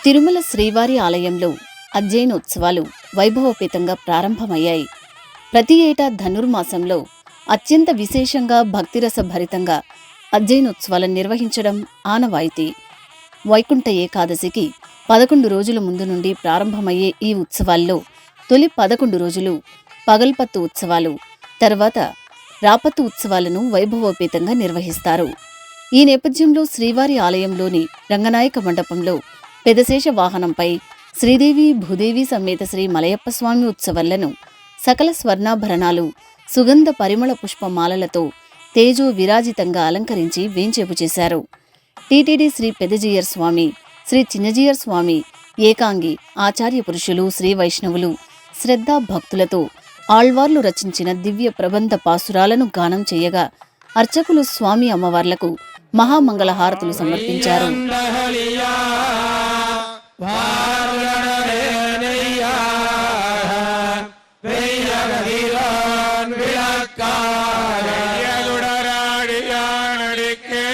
తిరుమల శ్రీవారి ఆలయంలో అజ్జైన ఉత్సవాలు వైభవోపేతంగా ప్రారంభమయ్యాయి. ప్రతి ఏటా ధనుర్మాసంలో అత్యంత విశేషంగా భక్తిరస భరితంగా అజ్జైన ఉత్సవాలను నిర్వహించడం ఆనవాయితీ. వైకుంఠ ఏకాదశికి 11 రోజుల ముందు నుండి ప్రారంభమయ్యే ఈ ఉత్సవాల్లో తొలి 11 రోజులు పగల్పత్తు ఉత్సవాలు, తర్వాత రాపత్తు ఉత్సవాలను వైభవోపేతంగా నిర్వహిస్తారు. ఈ నేపథ్యంలో శ్రీవారి ఆలయంలోని రంగనాయక మండపంలో పెదశేష వాహనంపై శ్రీదేవి భూదేవి సమేత శ్రీ మలయప్ప స్వామి ఉత్సవాలను సకల స్వర్ణాభరణాలు, సుగంధ పరిమళ పుష్పమాలలతో తేజో విరాజితంగా అలంకరించి వేంచేపు చేశారు. టీటీడీ శ్రీ పెదజీయర్ స్వామి, శ్రీ చిన్నజీయర్ స్వామి, ఏకాంగి ఆచార్య పురుషులు, శ్రీ వైష్ణవులు శ్రద్ధా భక్తులతో ఆళ్వార్లు రచించిన దివ్య ప్రబంధ పాసురాలను గానం చేయగా అర్చకులు స్వామి అమ్మవార్లకు మహామంగళహారతులు సమర్పించారు. விளக்காடுடராடியானடிக்கே